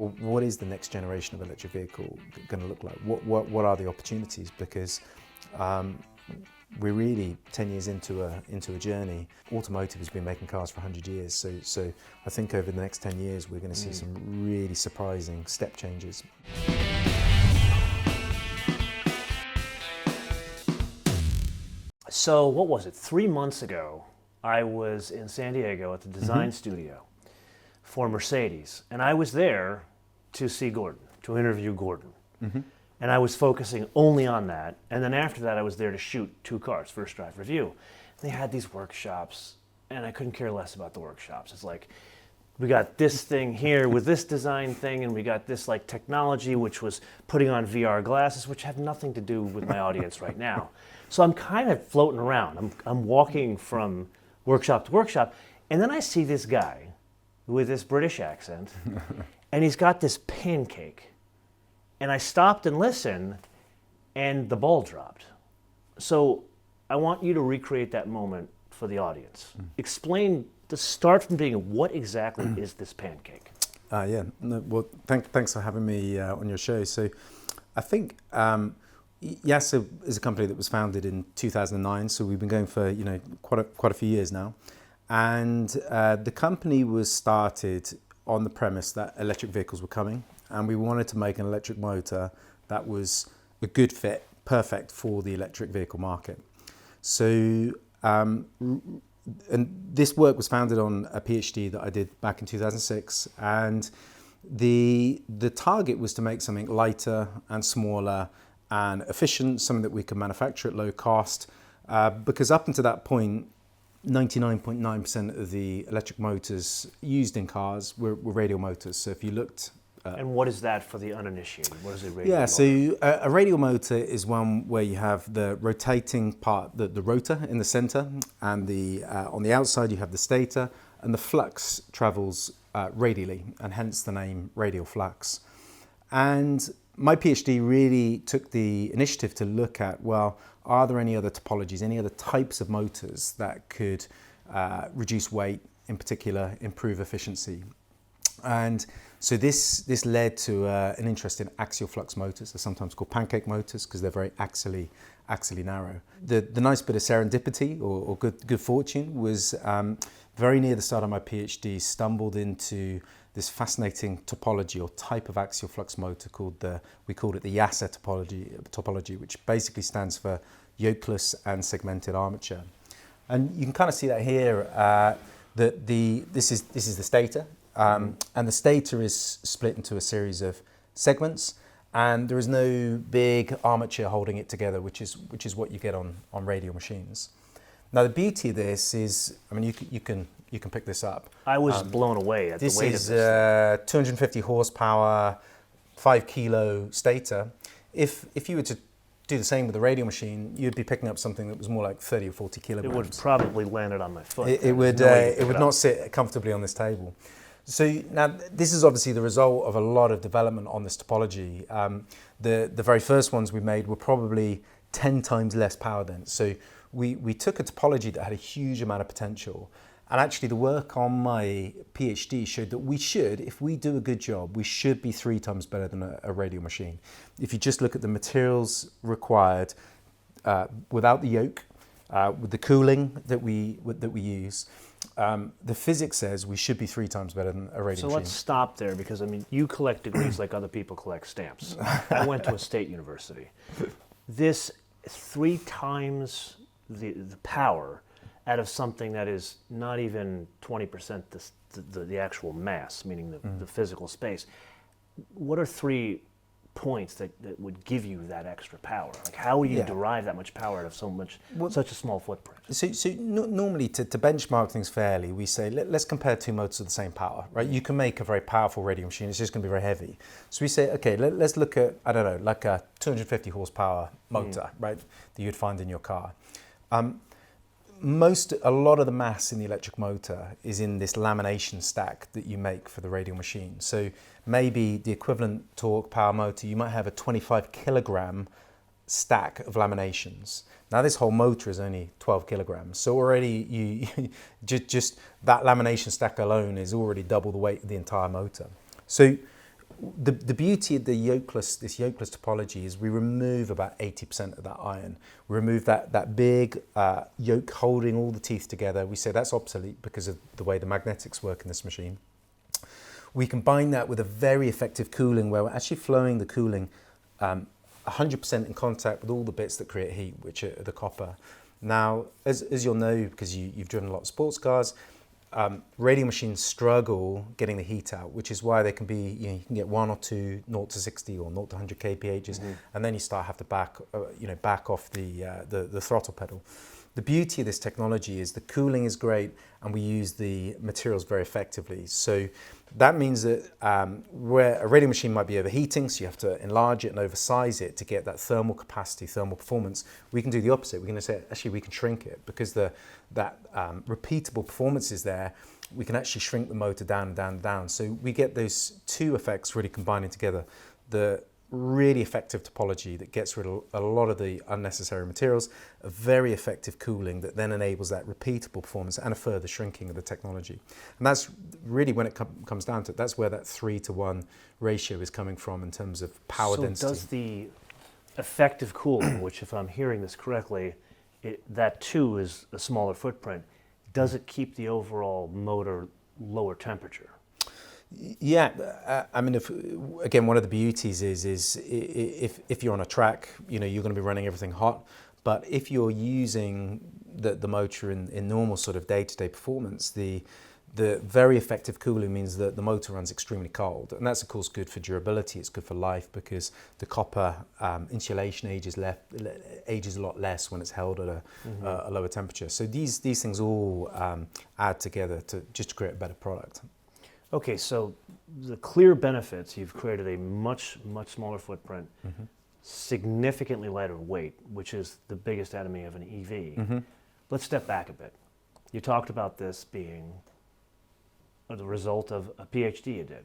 Well, what is the next generation of electric vehicle going to look like? What are the opportunities? Because we're really 10 years into a journey. Automotive has been making cars for 100 years, so I think over the next 10 years we're going to see some really surprising step changes. So what was it? 3 months ago, I was in San Diego at the design studio for Mercedes, and I was there to see Gordon, to interview Gordon. And I was focusing only on that. And then after that, I was there to shoot 2 cars, first drive review. They had these workshops, and I couldn't care less about the workshops. It's like, we got this thing here with this design thing, and we got this like technology, which was putting on VR glasses, which have nothing to do with my audience right now. So I'm kind of floating around. I'm walking from workshop to workshop, and then I see this guy with this British accent, and he's got this pancake. And I stopped and listened, and the ball dropped. So I want you to recreate that moment for the audience. Explain, to start from being, what exactly is this pancake? Well, thanks for having me on your show. So I think YASA is a company that was founded in 2009, so we've been going for quite a few years now. And the company was started on the premise that electric vehicles were coming, and we wanted to make an electric motor that was a good fit, perfect for the electric vehicle market. So, and this work was founded on a PhD that I did back in 2006, and the target was to make something lighter and smaller and efficient, something that we could manufacture at low cost, because up until that point, 99.9% of the electric motors used in cars were radial motors. So if you looked... and what is that for the uninitiated? What is a radial motor? So a radial motor is one where you have the rotating part, the rotor in the center, and on the outside you have the stator, and the flux travels radially, and hence the name radial flux. And my PhD really took the initiative to look at, well, are there any other topologies, any other types of motors that could reduce weight, in particular, improve efficiency? And so this led to an interest in axial flux motors. They're sometimes called pancake motors because they're very axially narrow. The nice bit of serendipity or good fortune was very near the start of my PhD, stumbled into this fascinating topology or type of axial flux motor we called it the YASA topology, which basically stands for yokeless and segmented armature. And you can kind of see that here. This is the stator, and the stator is split into a series of segments, and there is no big armature holding it together, which is what you get on radial machines. Now the beauty of this is, I mean, you can pick this up. I was blown away at the weight of this. This is 250 horsepower, 5 kilo stator. If you were to do the same with a radial machine, you'd be picking up something that was more like 30 or 40 kilograms. It would probably landed on my foot. It would not sit comfortably on this table. So now this is obviously the result of a lot of development on this topology. The very first ones we made were probably 10 times less power dense. So we took a topology that had a huge amount of potential. And actually the work on my PhD showed that we should, if we do a good job, we should be 3 times better than a radial machine. If you just look at the materials required without the yoke, with the cooling that we use, the physics says we should be 3 times better than a radial machine. So let's stop there, because I mean, you collect degrees like other people collect stamps. I went to a state university. This 3 times the power out of something that is not even 20% the actual mass, meaning the physical space. What are 3 points that would give you that extra power? Like, how would you derive that much power out of such a small footprint? So normally to benchmark things fairly, we say let's compare 2 motors of the same power, right? You can make a very powerful radial machine, it's just going to be very heavy. So we say, okay, let's look at, I don't know, like a 250 horsepower motor, right, that you'd find in your car. A lot of the mass in the electric motor is in this lamination stack that you make for the radial machine. So maybe the equivalent torque power motor, you might have a 25 kilogram stack of laminations. Now this whole motor is only 12 kilograms. So already you just that lamination stack alone is already double the weight of the entire motor. So the beauty of this yokeless topology is we remove about 80% of that iron. We remove that big yoke holding all the teeth together. We say that's obsolete because of the way the magnetics work in this machine. We combine that with a very effective cooling where we're actually flowing the cooling 100% in contact with all the bits that create heat, which are the copper. Now, as you'll know, because you've driven a lot of sports cars, radial machines struggle getting the heat out, which is why they can be, you can get 1 or 2 0 to 60 or 0 to 100 kphs, and then you have to back off the throttle pedal. The beauty of this technology is the cooling is great, and we use the materials very effectively. So that means that where a radial machine might be overheating, so you have to enlarge it and oversize it to get that thermal capacity, thermal performance, we can do the opposite. We're going to say, actually, we can shrink it because that repeatable performance is there. We can actually shrink the motor down and down and down. So we get those two effects really combining together. The really effective topology that gets rid of a lot of the unnecessary materials, a very effective cooling that then enables that repeatable performance and a further shrinking of the technology. And that's really, when it comes down to it, that's where that 3-to-1 ratio is coming from in terms of power density. So does the effective cooling, which if I'm hearing this correctly, that too is a smaller footprint, does it keep the overall motor lower temperature? Yeah, I mean, again, one of the beauties is if you're on a track, you're going to be running everything hot. But if you're using the motor in normal sort of day-to-day performance, the very effective cooling means that the motor runs extremely cold, and that's of course good for durability. It's good for life because the copper insulation ages a lot less when it's held at a lower temperature. So these things all add together to create a better product. Okay, so the clear benefits, you've created a much smaller footprint, significantly lighter weight, which is the biggest enemy of an EV. Let's step back a bit. You talked about this being the result of a PhD you did.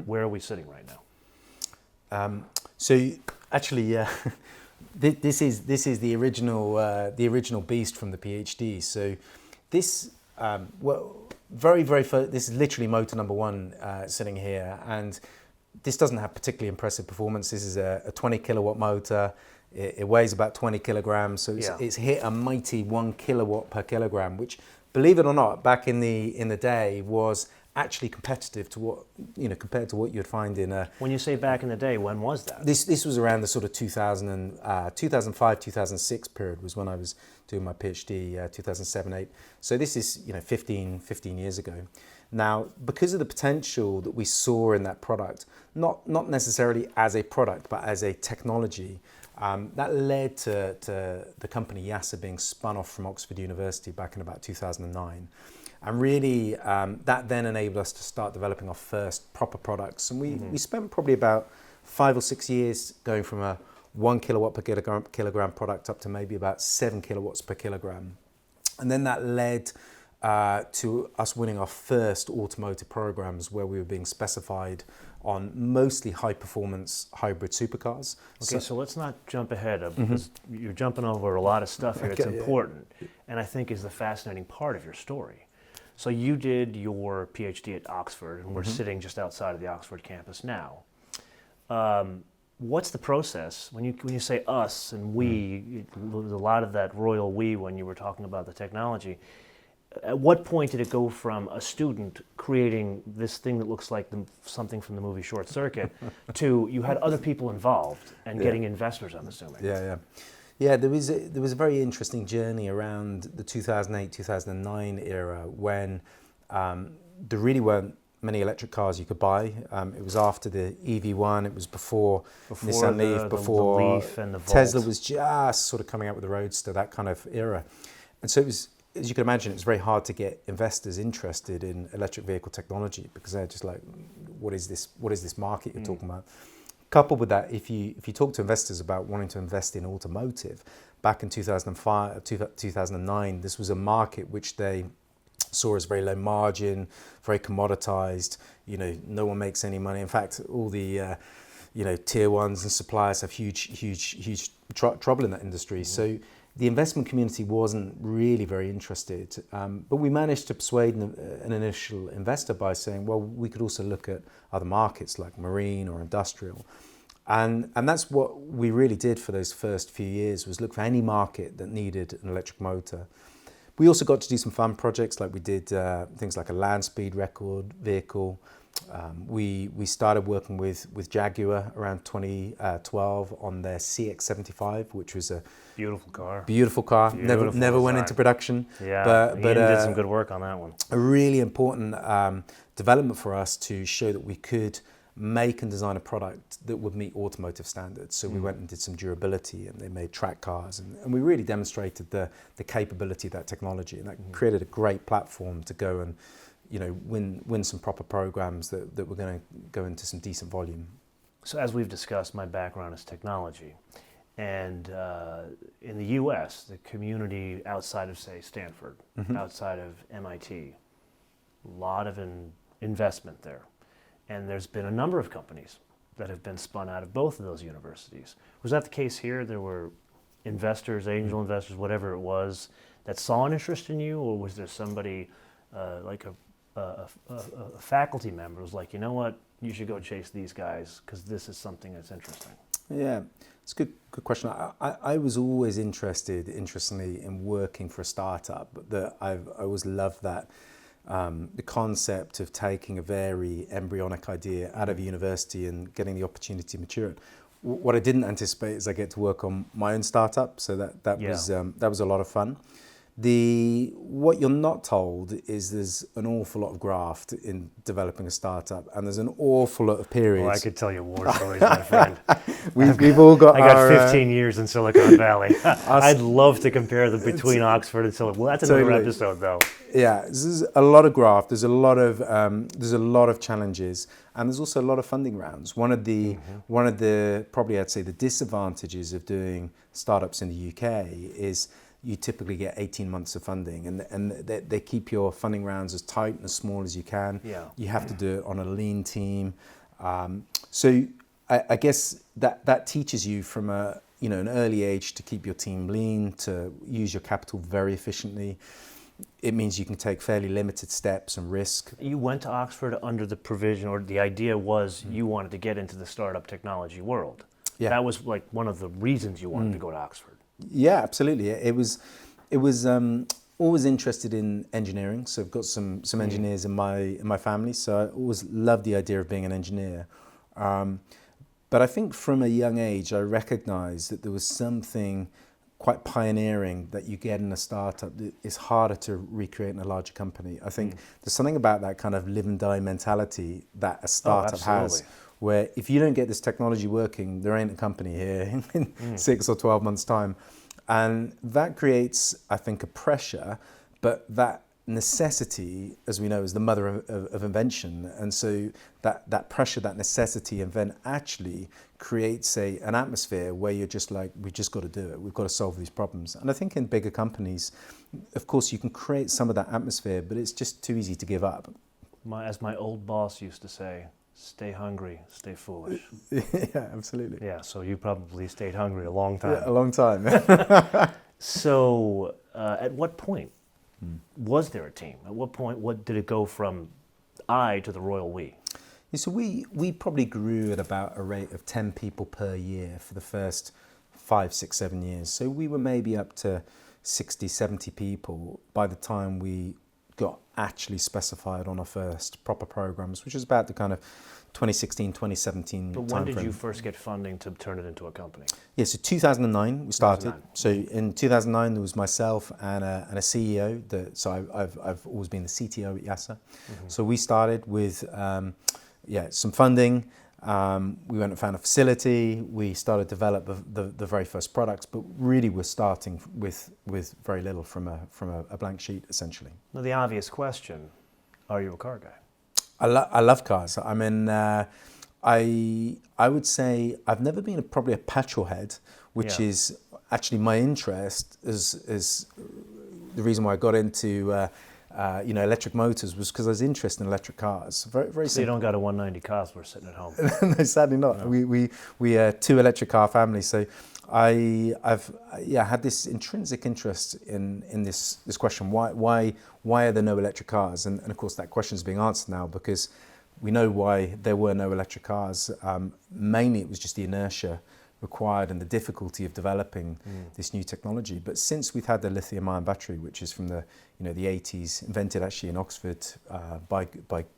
Where are we sitting right now? So actually, this is the original beast from the PhD. So this, this is literally motor number 1 sitting here, and this doesn't have particularly impressive performance. This is a 20 kilowatt motor. It weighs about 20 kilograms, so it's hit a mighty 1 kilowatt per kilogram, which, believe it or not, back in the day was actually competitive to what, compared to what you'd find in a... When you say back in the day, when was that? This was around the sort of 2005, 2006 period was when I was doing my PhD, 2007-8. So this is 15 years ago. Now, because of the potential that we saw in that product, not necessarily as a product, but as a technology, that led to the company YASA being spun off from Oxford University back in about 2009. And really, that then enabled us to start developing our first proper products. And we spent probably about 5 or 6 years going from a 1 kilowatt per kilogram product up to maybe about 7 kilowatts per kilogram. And then that led to us winning our first automotive programs where we were being specified on mostly high-performance hybrid supercars. Okay, so let's not jump ahead, because you're jumping over a lot of stuff here. It's important, and I think is the fascinating part of your story. So you did your PhD at Oxford, and we're sitting just outside of the Oxford campus now. What's the process when you say us and we? There's a lot of that royal we when you were talking about the technology. At what point did it go from a student creating this thing that looks like something from the movie Short Circuit to you had other people involved and getting investors, I'm assuming? Yeah, there was a very interesting journey around the 2008-2009 era when there really weren't many electric cars you could buy. It was after the EV1, it was before Nissan Leaf, before the Leaf and the Volt. Tesla was just sort of coming out with the Roadster, that kind of era. And so it was, as you can imagine, it was very hard to get investors interested in electric vehicle technology because they're just like, what is this market you're talking about? Coupled with that, if you talk to investors about wanting to invest in automotive, back in 2005, 2009, this was a market which they saw as very low margin, very commoditized. No one makes any money. In fact, all the tier ones and suppliers have huge trouble in that industry. So the investment community wasn't really very interested, but we managed to persuade an initial investor by saying, well, we could also look at other markets like marine or industrial. And that's what we really did for those first few years, was look for any market that needed an electric motor. We also got to do some fun projects, like we did things like a land speed record vehicle. We started working with Jaguar around 2012 on their CX-75, which was a beautiful car. Never went into production. Yeah, but Ian did some good work on that one. A really important development for us to show that we could make and design a product that would meet automotive standards. So we went and did some durability, and they made track cars, and we really demonstrated the capability of that technology, and that created a great platform to go and win some proper programs that were going to go into some decent volume. So as we've discussed, my background is technology, and in the U.S., the community outside of, say, Stanford, outside of MIT, a lot of investment there. And there's been a number of companies that have been spun out of both of those universities. Was that the case here? There were investors, angel investors, whatever it was, that saw an interest in you, or was there somebody like a faculty member who was like, you know what, you should go chase these guys because this is something that's interesting? Yeah, it's a good question. I was always interestingly, in working for a startup. I always loved that. The concept of taking a very embryonic idea out of university and getting the opportunity to mature it. What I didn't anticipate is I get to work on my own startup, so that was a lot of fun. What you're not told is there's an awful lot of graft in developing a startup, and there's an awful lot of periods. Well, I could tell you war stories, my friend. We've all got. I got 15 years in Silicon Valley. I'd love to compare them between Oxford and Silicon. Well, that's another episode, though. Yeah, there's a lot of graft. There's a lot of challenges, and there's also a lot of funding rounds. One of the probably I'd say the disadvantages of doing startups in the UK is you typically get 18 months of funding, and they keep your funding rounds as tight and as small as you can. Yeah. You have to do it on a lean team. So I guess that teaches you from an early age to keep your team lean, to use your capital very efficiently. It means you can take fairly limited steps and risk. You went to Oxford under the provision, or the idea was you wanted to get into the startup technology world. Yeah. That was like one of the reasons you wanted to go to Oxford. Yeah, absolutely. It was always interested in engineering. So I've got some engineers in my family. So I always loved the idea of being an engineer. But I think from a young age, I recognized that there was something quite pioneering that you get in a startup that is harder to recreate in a larger company. I think there's something about that kind of live and die mentality that a startup has, where if you don't get this technology working, there ain't a company here in 6 or 12 months' time. And that creates, I think, a pressure, but that necessity, as we know, is the mother of invention. And so that pressure, that necessity, and then actually creates an atmosphere where you're just like, we've just got to do it. We've got to solve these problems. And I think in bigger companies, of course, you can create some of that atmosphere, but it's just too easy to give up. As my old boss used to say, stay hungry, stay foolish. Yeah, absolutely. Yeah, so you probably stayed hungry a long time. Yeah, a long time. So at what point was there a team? At what point, what did it go from I to the royal we? Yeah, so we probably grew at about a rate of 10 people per year for the first 5, 6, 7 years. So we were maybe up to 60, 70 people by the time we got actually specified on our first proper programs, which was about the kind of 2016, 2017 But when did you first get funding to turn it into a company? Yeah, so 2009 we started. 2009. So in 2009 there was myself and a CEO. So I've always been the CTO at YASA. So we started with some funding. We went and found a facility. We started to develop the very first products, but really we're starting with very little from a blank sheet, essentially. Now the obvious question: are you a car guy? I love cars. I mean, I would say I've never been probably a petrol head, which is actually my interest. Is the reason why I got into electric motors was because I was interested in electric cars. Very, very So you simple. don't got a 190 Cosworth sitting at home. No, sadly not. No. We are two electric car families, so I've had this intrinsic interest in this question. Why are there no electric cars? And of course that question is being answered now because we know why there were no electric cars. Mainly it was just the inertia required and the difficulty of developing this new technology. But since we've had the lithium-ion battery, which is from the 80s, invented actually in Oxford by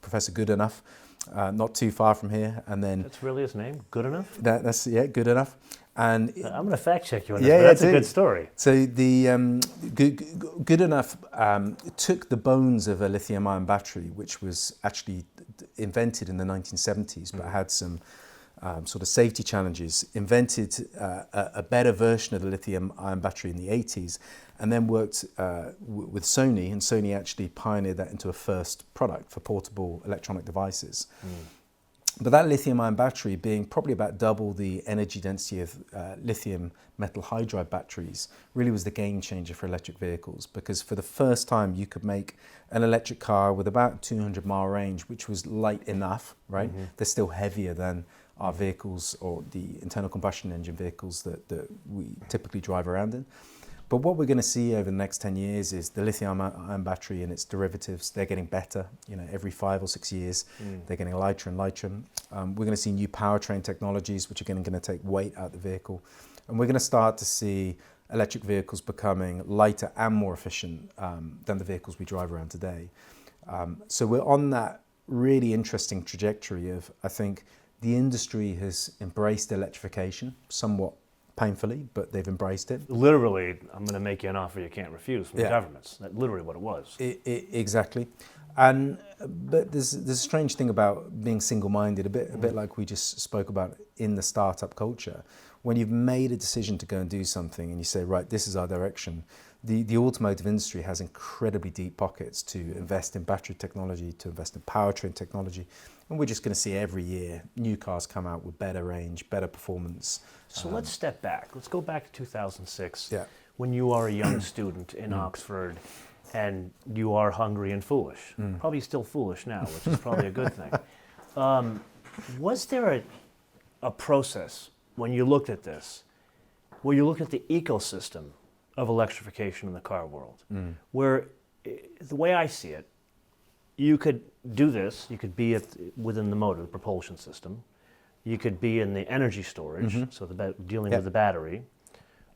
Professor Goodenough, not too far from here, and then That's really his name, Goodenough? that's Goodenough. And I'm going to fact check you on this, but that's a good story. So the Goodenough took the bones of a lithium-ion battery, which was actually invented in the 1970s, but had some sort of safety challenges, invented a better version of the lithium-ion battery in the 80s, and then worked with Sony, and Sony actually pioneered that into a first product for portable electronic devices. But that lithium-ion battery, being probably about double the energy density of lithium metal hydride batteries, really was the game changer for electric vehicles, because for the first time you could make an electric car with about 200-mile range, which was light enough, right? They're still heavier than our vehicles or the internal combustion engine vehicles that we typically drive around in. But what we're going to see over the next 10 years is the lithium-ion battery and its derivatives. They're getting better, every 5 or 6 years. They're getting lighter and lighter. We're going to see new powertrain technologies, which are going to take weight out of the vehicle. And we're going to start to see electric vehicles becoming lighter and more efficient than the vehicles we drive around today. So we're on that really interesting trajectory of, I think, the industry has embraced electrification somewhat painfully, but they've embraced it. Literally, I'm going to make you an offer you can't refuse from the governments. That's literally what it was. Exactly. But there's a strange thing about being single-minded, a bit like we just spoke about in the startup culture. When you've made a decision to go and do something and you say, right, this is our direction, the automotive industry has incredibly deep pockets to invest in battery technology, to invest in powertrain technology. And we're just going to see every year new cars come out with better range, better performance. So let's step back. Let's go back to 2006 Yeah. when you are a young student in Oxford and you are hungry and foolish. Probably still foolish now, which is probably a good thing. Was there a process when you looked at this, where you looked at the ecosystem of electrification in the car world, where the way I see it, you could do this, you could be within the motor, the propulsion system, you could be in the energy storage, so dealing with the battery,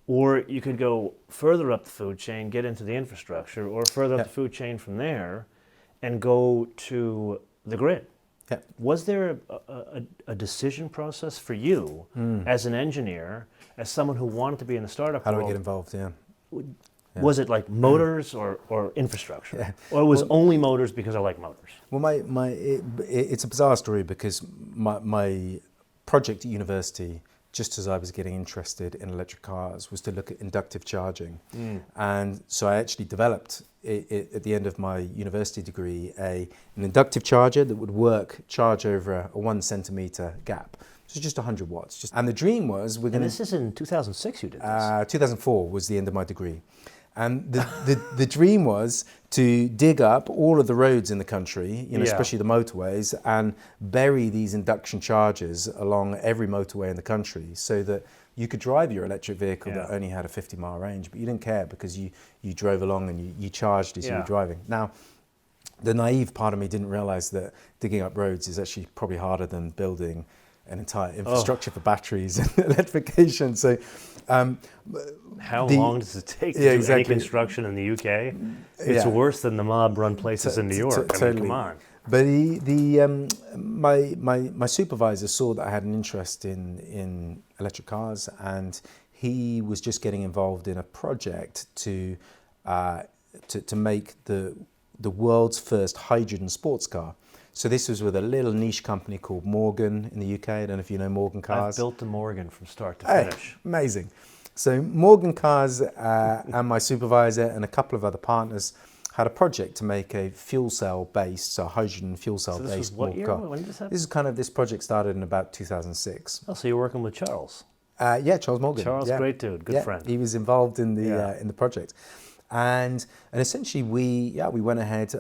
or you could go further up the food chain, get into the infrastructure, or further up the food chain from there and go to the grid. Was there a decision process for you as an engineer, as someone who wanted to be in the startup world? How do I get involved? Was it like motors or infrastructure? Or it was only motors because I like motors? Well, it's a bizarre story because my project at university, just as I was getting interested in electric cars, was to look at inductive charging. And so I actually developed, at the end of my university degree, an inductive charger that would charge over a 1 centimeter gap. So just 100 watts. And the dream was we're going to... And this is in 2006 you did this? 2004 was the end of my degree. And the dream was to dig up all of the roads in the country, especially the motorways, and bury these induction chargers along every motorway in the country so that you could drive your electric vehicle that only had a 50-mile range, but you didn't care because you drove along and you charged as you were driving. Now, the naive part of me didn't realize that digging up roads is actually probably harder than building an entire infrastructure for batteries and electrification. So, how long does it take to do any construction in the UK? It's worse than the mob-run places in New York. I mean, come on. But my supervisor saw that I had an interest in electric cars, and he was just getting involved in a project to make the world's first hydrogen sports car. So this was with a little niche company called Morgan in the UK. I don't know if you know Morgan Cars. I've built the Morgan from start to finish. Amazing. So Morgan Cars and my supervisor and a couple of other partners had a project to make a fuel cell based, so hydrogen fuel cell based. So this was what year? When did this happen? This project started in about 2006. Oh, so you're working with Charles? Charles Morgan. Charles, great dude, good friend. He was involved in the project. And essentially we went ahead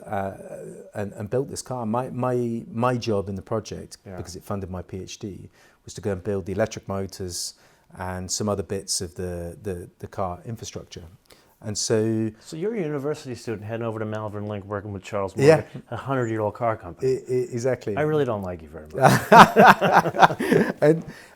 and built this car. My job in the project, because it funded my PhD, was to go and build the electric motors and some other bits of the car infrastructure. And so you're a university student heading over to Malvern Link working with Charles Morgan, a 100-year-old car company. Exactly. I really don't like you very much.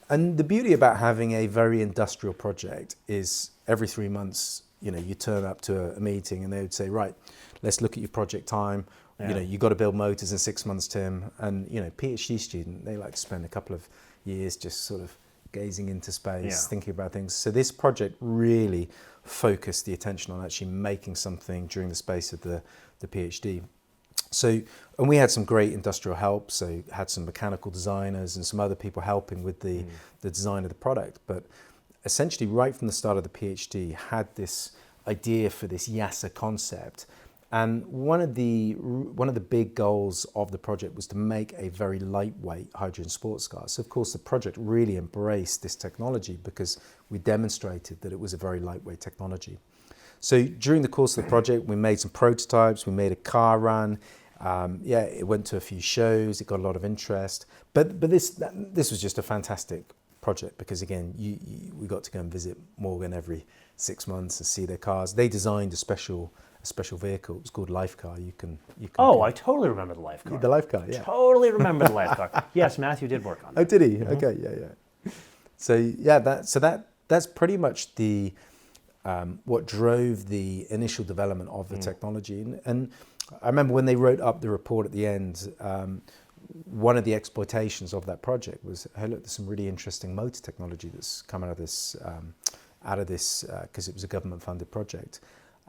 And the beauty about having a very industrial project is every 3 months, you turn up to a meeting and they would say, right, let's look at your project time. You've got to build motors in 6 months, Tim. And, PhD student, they like to spend a couple of years just sort of gazing into space, thinking about things. So this project really focused the attention on actually making something during the space of the PhD. So, and we had some great industrial help, so had some mechanical designers and some other people helping with the design of the product. But essentially right from the start of the PhD had this idea for this YASA concept. And one of the big goals of the project was to make a very lightweight hydrogen sports car. So of course the project really embraced this technology because we demonstrated that it was a very lightweight technology. So during the course of the project, we made some prototypes, we made a car run. It went to a few shows, it got a lot of interest. But this was just a fantastic project because again, we got to go and visit Morgan every 6 months and see their cars. They designed a special vehicle. It was called Life Car. You can. I totally remember the Life Car. The Life Car, yeah. Totally remember the Life Car. Yes, Matthew did work on that. Oh, did he? Mm-hmm. Okay, yeah. So that's pretty much the what drove the initial development of the technology. And I remember when they wrote up the report at the end, one of the exploitations of that project was, hey, look, there's some really interesting motor technology that's come out of this because it was a government-funded project,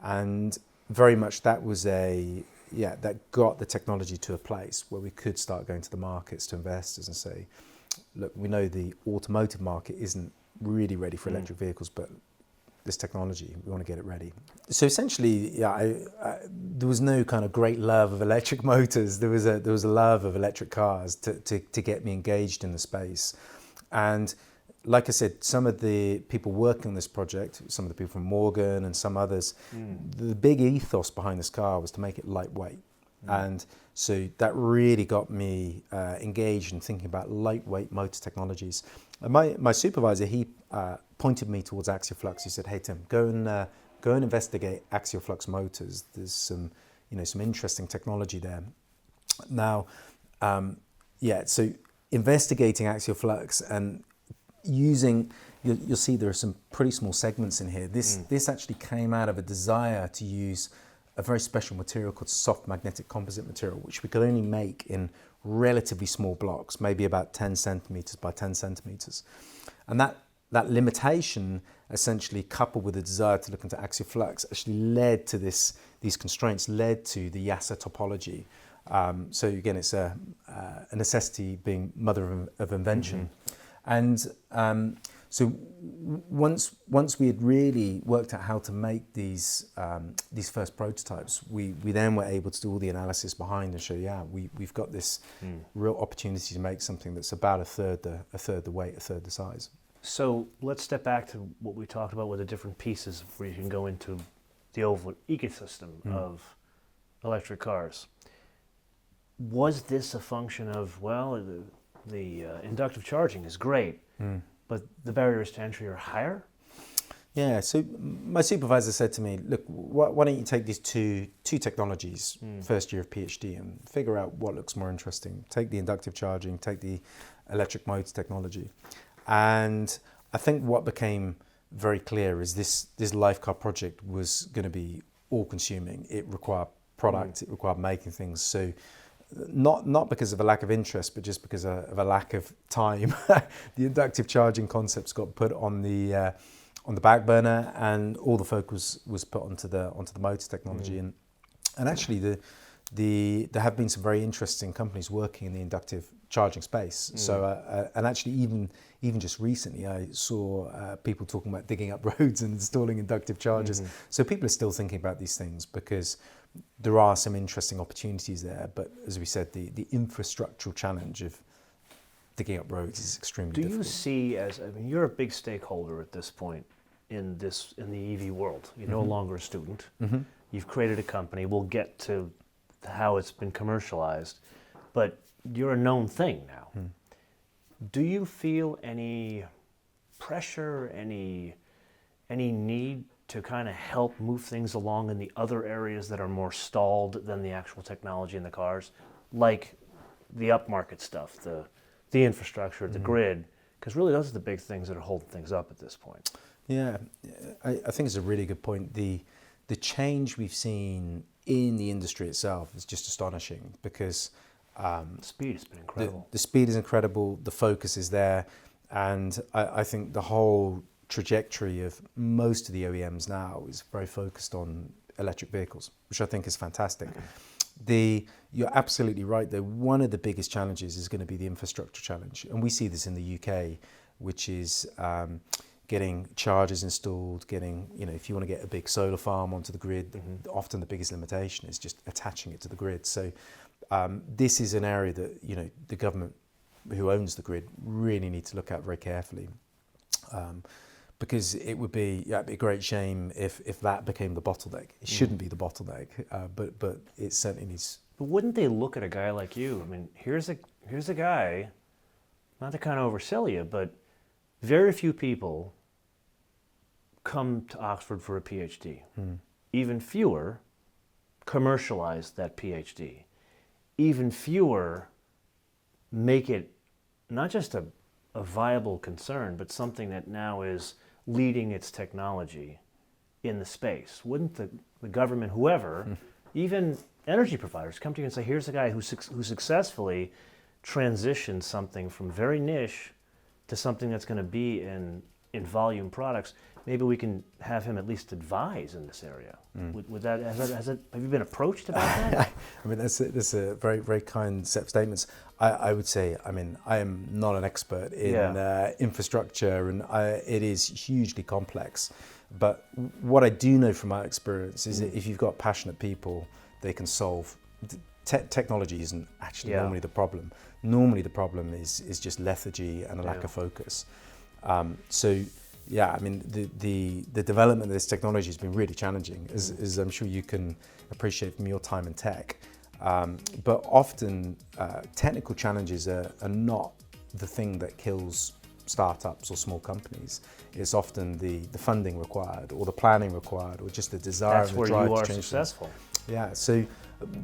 and very much that was that got the technology to a place where we could start going to the markets, to investors, and say, look, we know the automotive market isn't really ready for electric vehicles, but this technology, we want to get it ready. So essentially, there was no kind of great love of electric motors. There was a love of electric cars to get me engaged in the space. And like I said, some of the people working on this project, some of the people from Morgan and some others, the big ethos behind this car was to make it lightweight. And so that really got me engaged in thinking about lightweight motor technologies. And my supervisor, he pointed me towards axial flux. He said, "Hey Tim, go and investigate axial flux motors. There's some interesting technology there." Now, so investigating axial flux and using, you'll see there are some pretty small segments in here. This actually came out of a desire to use a very special material called soft magnetic composite material, which we could only make in relatively small blocks, maybe about 10 centimeters by 10 centimeters. And that limitation, essentially coupled with the desire to look into axial flux, actually led to these constraints, led to the YASA topology. So again, it's a necessity being mother of invention. And so once we had really worked out how to make these first prototypes, we then were able to do all the analysis behind and show, we've got this real opportunity to make something that's about a third the weight, a third the size. So let's step back to what we talked about with the different pieces where you can go into the overall ecosystem of electric cars. Was this a function of, well, the inductive charging is great, but the barriers to entry are higher? Yeah, so my supervisor said to me, look, why don't you take these two technologies, first year of PhD, and figure out what looks more interesting. Take the inductive charging, take the electric motor technology. And I think what became very clear is this life car project was going to be all-consuming. It required product, it required making things. So not because of a lack of interest, but just because of a lack of time. The inductive charging concepts got put on the back burner, and all the focus was put onto the motor technology. And actually, there have been some very interesting companies working in the inductive charging space. So and actually, even just recently, I saw people talking about digging up roads and installing inductive chargers. So people are still thinking about these things because there are some interesting opportunities there. But as we said, the infrastructural challenge of digging up roads is extremely difficult. Do you see, you're a big stakeholder at this point in the EV world. You're no longer a student. You've created a company. We'll get to how it's been commercialized, but you're a known thing now. Do you feel any pressure, any need to kind of help move things along in the other areas that are more stalled than the actual technology in the cars, like the upmarket stuff, the infrastructure, the grid? Because really those are the big things that are holding things up at this point. Yeah, I think it's a really good point. The change we've seen in the industry itself is just astonishing, because Speed has been incredible. the speed is incredible, the focus is there, and I think the whole trajectory of most of the OEMs now is very focused on electric vehicles, which I think is fantastic. You're absolutely right though, one of the biggest challenges is going to be the infrastructure challenge, and we see this in the UK, which is getting chargers installed, if you want to get a big solar farm onto the grid, often the biggest limitation is just attaching it to the grid. So this is an area that the government, who owns the grid, really need to look at very carefully, because it would be a great shame if that became the bottleneck. It shouldn't be the bottleneck, but it certainly needs. But wouldn't they look at a guy like you? I mean, here's a guy, not to kind of oversell you, but very few people come to Oxford for a PhD. Even fewer commercialize that PhD. Even fewer make it not just a viable concern, but something that now is leading its technology in the space. Wouldn't the government, whoever, even energy providers, come to you and say, here's a guy who successfully transitioned something from very niche to something that's going to be in volume products. Maybe we can have him at least advise in this area. Would that, have you been approached about that? I mean, that's a very, very kind set of statements. I would say, I am not an expert in infrastructure, and it is hugely complex. But what I do know from my experience is that if you've got passionate people, they can solve. Technology isn't actually normally the problem. Normally the problem is just lethargy and a lack of focus. Yeah, I mean, the development of this technology has been really challenging, as I'm sure you can appreciate from your time in tech. But often technical challenges are not the thing that kills startups or small companies. It's often the funding required, or the planning required, or just the desire and the drive to change. That's where you are successful. Yeah, so,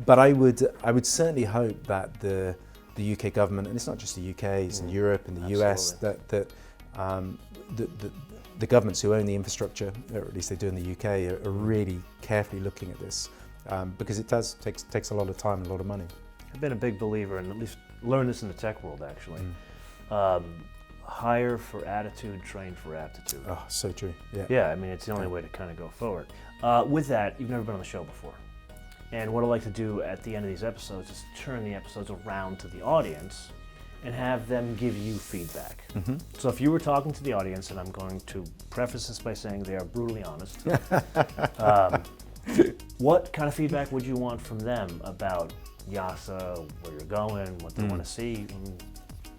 but I would certainly hope that the UK government, and it's not just the UK, it's in Europe and the US, that the governments who own the infrastructure, or at least they do in the UK, are really carefully looking at this, because it takes a lot of time and a lot of money. I've been a big believer, and at least learned this in the tech world actually. Hire for attitude, train for aptitude. Oh, so true. Yeah. Yeah, I mean, it's the only way to kind of go forward. With that, you've never been on the show before. And what I like to do at the end of these episodes is turn the episodes around to the audience and have them give you feedback. So if you were talking to the audience, and I'm going to preface this by saying they are brutally honest, what kind of feedback would you want from them about YASA, where you're going, what they want to see?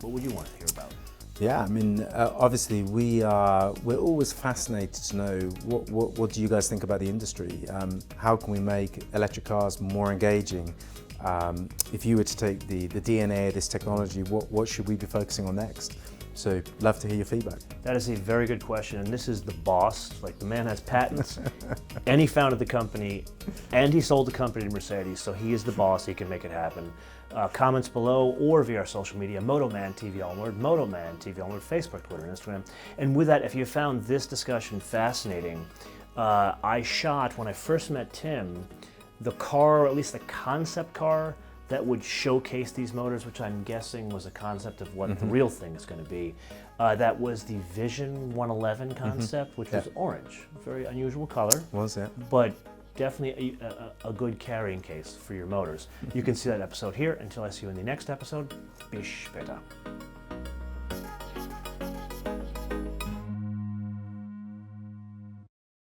What would you want to hear about? Yeah, I mean, obviously we're always fascinated to know what do you guys think about the industry? How can we make electric cars more engaging? If you were to take the DNA of this technology, what should we be focusing on next? So, love to hear your feedback. That is a very good question, and this is the boss. Like, the man has patents, and he founded the company, and he sold the company to Mercedes, so he is the boss. He can make it happen. Comments below or via our social media, MotoManTV, all one word, MotoManTV, all one word, Facebook, Twitter, and Instagram. And with that, if you found this discussion fascinating, I shot, when I first met Tim, the car, or at least the concept car, that would showcase these motors, which I'm guessing was a concept of what the real thing is going to be. That was the Vision 111 concept, which was orange. Very unusual color. Was it? But definitely a good carrying case for your motors. You can see that episode here. Until I see you in the next episode, bis später.